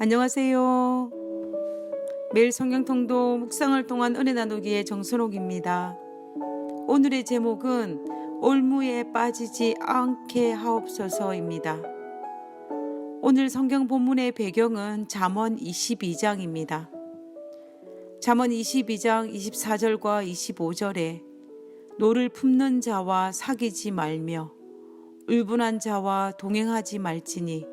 안녕하세요. 매일 성경통독 묵상을 통한 은혜 나누기의 정순옥입니다. 오늘의 제목은 올무에 빠지지 않게 하옵소서입니다. 오늘 성경 본문의 배경은 잠언 22장입니다. 잠언 22장 24절과 25절에 노를 품는 자와 사귀지 말며 울분한 자와 동행하지 말지니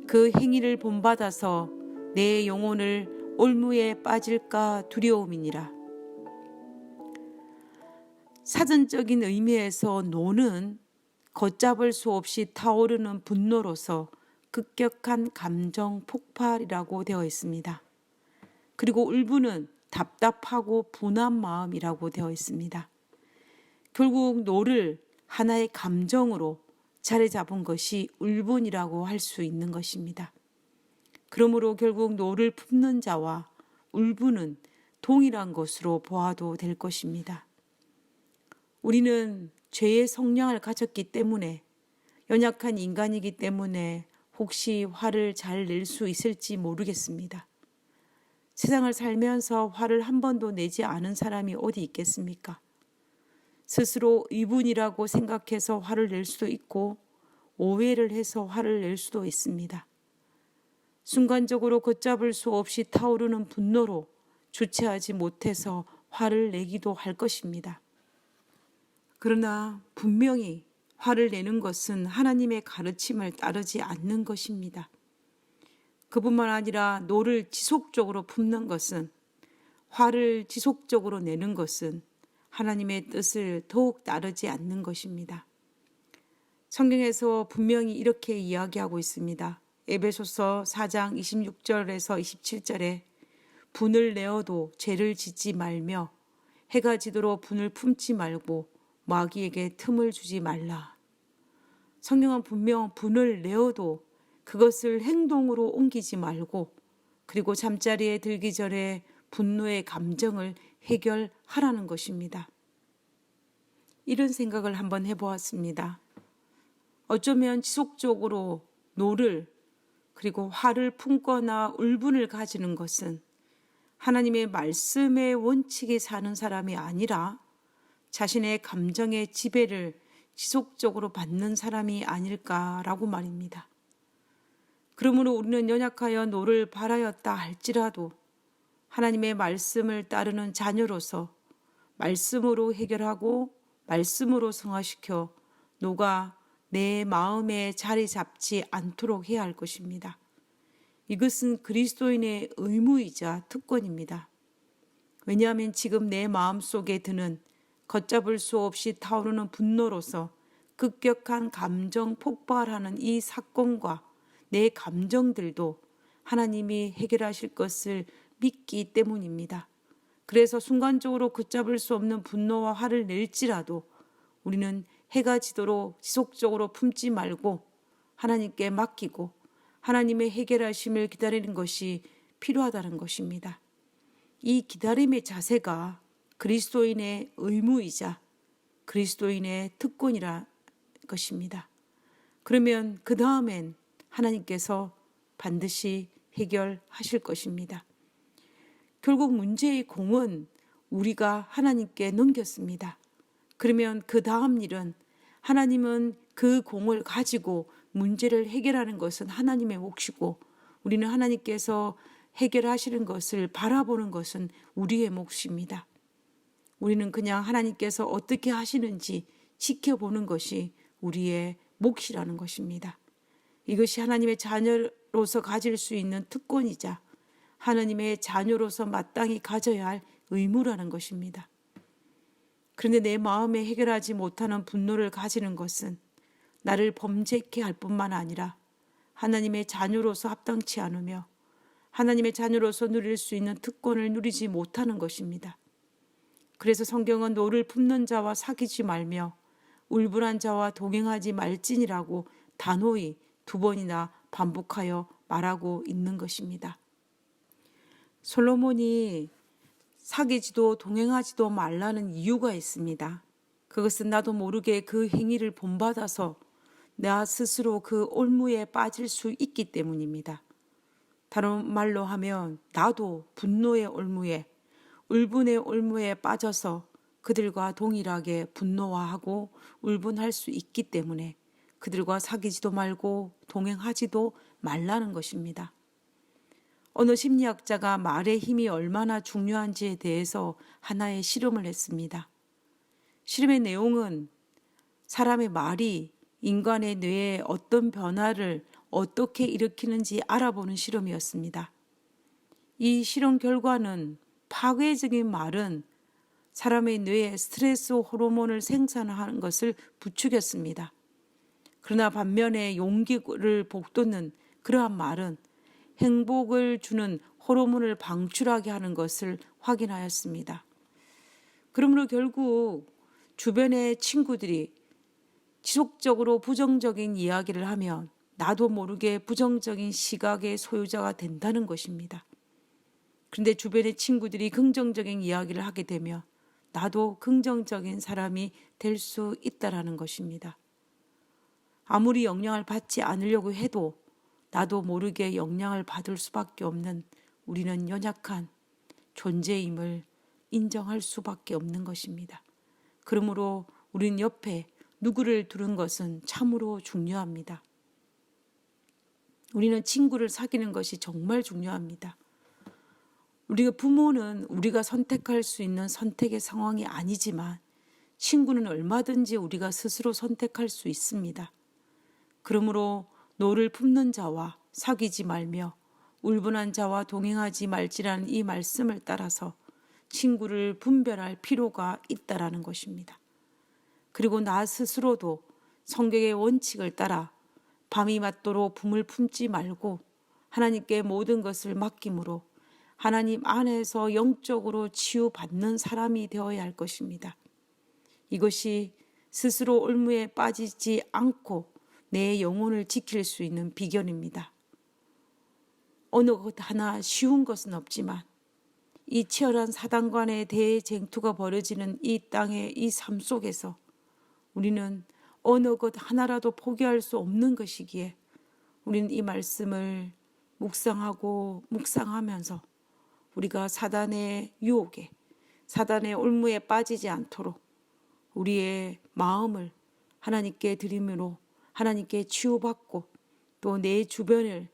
그 행위를 본받아서 내 영혼을 올무에 빠질까 두려움이니라. 사전적인 의미에서 노는 걷잡을 수 없이 타오르는 분노로서 급격한 감정 폭발이라고 되어 있습니다. 그리고 울분은 답답하고 분한 마음이라고 되어 있습니다. 결국 노를 하나의 감정으로 자리 잡은 것이 울분이라고 할 수 있는 것입니다. 그러므로 결국 노를 품는 자와 울분은 동일한 것으로 보아도 될 것입니다. 우리는 죄의 성량을 가졌기 때문에 연약한 인간이기 때문에 혹시 화를 잘 낼 수 있을지 모르겠습니다. 세상을 살면서 화를 한 번도 내지 않은 사람이 어디 있겠습니까? 스스로 의분이라고 생각해서 화를 낼 수도 있고 오해를 해서 화를 낼 수도 있습니다. 순간적으로 걷잡을 수 없이 타오르는 분노로 주체하지 못해서 화를 내기도 할 것입니다. 그러나 분명히 화를 내는 것은 하나님의 가르침을 따르지 않는 것입니다. 그뿐만 아니라 노를 지속적으로 품는 것은, 화를 지속적으로 내는 것은 하나님의 뜻을 더욱 따르지 않는 것입니다. 성경에서 분명히 이렇게 이야기하고 있습니다. 에베소서 4장 26절에서 27절에 분을 내어도 죄를 짓지 말며 해가 지도록 분을 품지 말고 마귀에게 틈을 주지 말라. 성경은 분명 분을 내어도 그것을 행동으로 옮기지 말고, 그리고 잠자리에 들기 전에 분노의 감정을 해결하라는 것입니다. 이런 생각을 한번 해보았습니다. 어쩌면 지속적으로 노를 그리고 화를 품거나 울분을 가지는 것은 하나님의 말씀의 원칙에 사는 사람이 아니라 자신의 감정의 지배를 지속적으로 받는 사람이 아닐까라고 말입니다. 그러므로 우리는 연약하여 노를 발하였다 할지라도 하나님의 말씀을 따르는 자녀로서 말씀으로 해결하고 말씀으로 승화시켜 노가 내 마음에 자리 잡지 않도록 해야 할 것입니다. 이것은 그리스도인의 의무이자 특권입니다. 왜냐하면 지금 내 마음속에 드는 걷잡을 수 없이 타오르는 분노로서 급격한 감정 폭발하는 이 사건과 내 감정들도 하나님이 해결하실 것을 믿기 때문입니다. 그래서 순간적으로 걷잡을 수 없는 분노와 화를 낼지라도 우리는 해가 지도록 지속적으로 품지 말고 하나님께 맡기고 하나님의 해결하심을 기다리는 것이 필요하다는 것입니다. 이 기다림의 자세가 그리스도인의 의무이자 그리스도인의 특권이라 것입니다. 그러면 그 다음엔 하나님께서 반드시 해결하실 것입니다. 결국 문제의 공은 우리가 하나님께 넘겼습니다. 그러면 그 다음 일은 하나님은 그 공을 가지고 문제를 해결하는 것은 하나님의 몫이고 우리는 하나님께서 해결하시는 것을 바라보는 것은 우리의 몫입니다. 우리는 그냥 하나님께서 어떻게 하시는지 지켜보는 것이 우리의 몫이라는 것입니다. 이것이 하나님의 자녀로서 가질 수 있는 특권이자 하나님의 자녀로서 마땅히 가져야 할 의무라는 것입니다. 그런데 내 마음에 해결하지 못하는 분노를 가지는 것은 나를 범죄케 할 뿐만 아니라 하나님의 자녀로서 합당치 않으며 하나님의 자녀로서 누릴 수 있는 특권을 누리지 못하는 것입니다. 그래서 성경은 노를 품는 자와 사귀지 말며 울분한 자와 동행하지 말지니라고 단호히 2번이나 반복하여 말하고 있는 것입니다. 솔로몬이 사귀지도 동행하지도 말라는 이유가 있습니다. 그것은 나도 모르게 그 행위를 본받아서 나 스스로 그 올무에 빠질 수 있기 때문입니다. 다른 말로 하면 나도 분노의 올무에, 울분의 올무에 빠져서 그들과 동일하게 분노화하고 울분할 수 있기 때문에 그들과 사귀지도 말고 동행하지도 말라는 것입니다. 어느 심리학자가 말의 힘이 얼마나 중요한지에 대해서 하나의 실험을 했습니다. 실험의 내용은 사람의 말이 인간의 뇌에 어떤 변화를 어떻게 일으키는지 알아보는 실험이었습니다. 이 실험 결과는 파괴적인 말은 사람의 뇌에 스트레스 호르몬을 생산하는 것을 부추겼습니다. 그러나 반면에 용기를 북돋는 그러한 말은 행복을 주는 호르몬을 방출하게 하는 것을 확인하였습니다. 그러므로 결국 주변의 친구들이 지속적으로 부정적인 이야기를 하면 나도 모르게 부정적인 시각의 소유자가 된다는 것입니다. 그런데 주변의 친구들이 긍정적인 이야기를 하게 되면 나도 긍정적인 사람이 될 수 있다는 것입니다. 아무리 영향을 받지 않으려고 해도 나도 모르게 영향을 받을 수밖에 없는 우리는 연약한 존재임을 인정할 수밖에 없는 것입니다. 그러므로 우리는 옆에 누구를 두는 것은 참으로 중요합니다. 우리는 친구를 사귀는 것이 정말 중요합니다. 우리가 부모는 우리가 선택할 수 있는 선택의 상황이 아니지만 친구는 얼마든지 우리가 스스로 선택할 수 있습니다. 그러므로 노를 품는 자와 사귀지 말며 울분한 자와 동행하지 말지라는 이 말씀을 따라서 친구를 분별할 필요가 있다라는 것입니다. 그리고 나 스스로도 성경의 원칙을 따라 밤이 맞도록 품을 품지 말고 하나님께 모든 것을 맡김으로 하나님 안에서 영적으로 치유받는 사람이 되어야 할 것입니다. 이것이 스스로 올무에 빠지지 않고 내 영혼을 지킬 수 있는 비결입니다. 어느 것 하나 쉬운 것은 없지만 이 치열한 사단간의 대쟁투가 벌어지는 이 땅의 이 삶 속에서 우리는 어느 것 하나라도 포기할 수 없는 것이기에 우리는 이 말씀을 묵상하면서 우리가 사단의 유혹에, 사단의 올무에 빠지지 않도록 우리의 마음을 하나님께 드림으로 하나님께 치유받고 또 내 주변을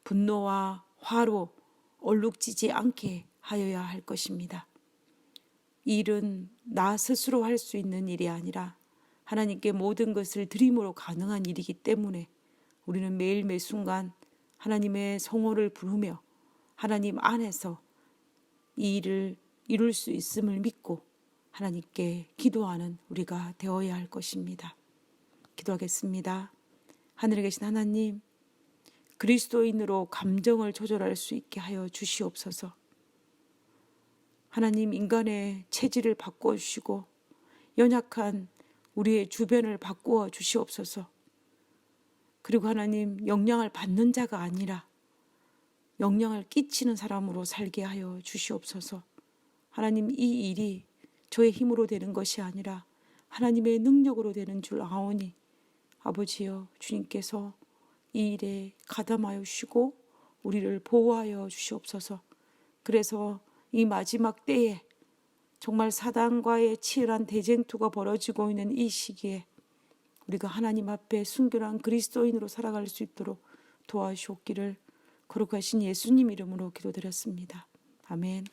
분노와 화로 얼룩지지 않게 하여야 할 것입니다. 이 일은 나 스스로 할 수 있는 일이 아니라 하나님께 모든 것을 드림으로 가능한 일이기 때문에 우리는 매일 매 순간 하나님의 성호를 부르며 하나님 안에서 이 일을 이룰 수 있음을 믿고 하나님께 기도하는 우리가 되어야 할 것입니다. 기도하겠습니다. 하늘에 계신 하나님, 그리스도인으로 감정을 조절할 수 있게 하여 주시옵소서. 하나님, 인간의 체질을 바꾸어 주시고 연약한 우리의 주변을 바꾸어 주시옵소서. 그리고 하나님, 영향을 받는 자가 아니라 영향을 끼치는 사람으로 살게 하여 주시옵소서. 하나님, 이 일이 저의 힘으로 되는 것이 아니라 하나님의 능력으로 되는 줄 아오니 아버지여, 주님께서 이 일에 가담하여 주시고 우리를 보호하여 주시옵소서. 그래서 이 마지막 때에 정말 사단과의 치열한 대쟁투가 벌어지고 있는 이 시기에 우리가 하나님 앞에 순결한 그리스도인으로 살아갈 수 있도록 도와주옵기를 거룩하신 예수님 이름으로 기도드렸습니다. 아멘.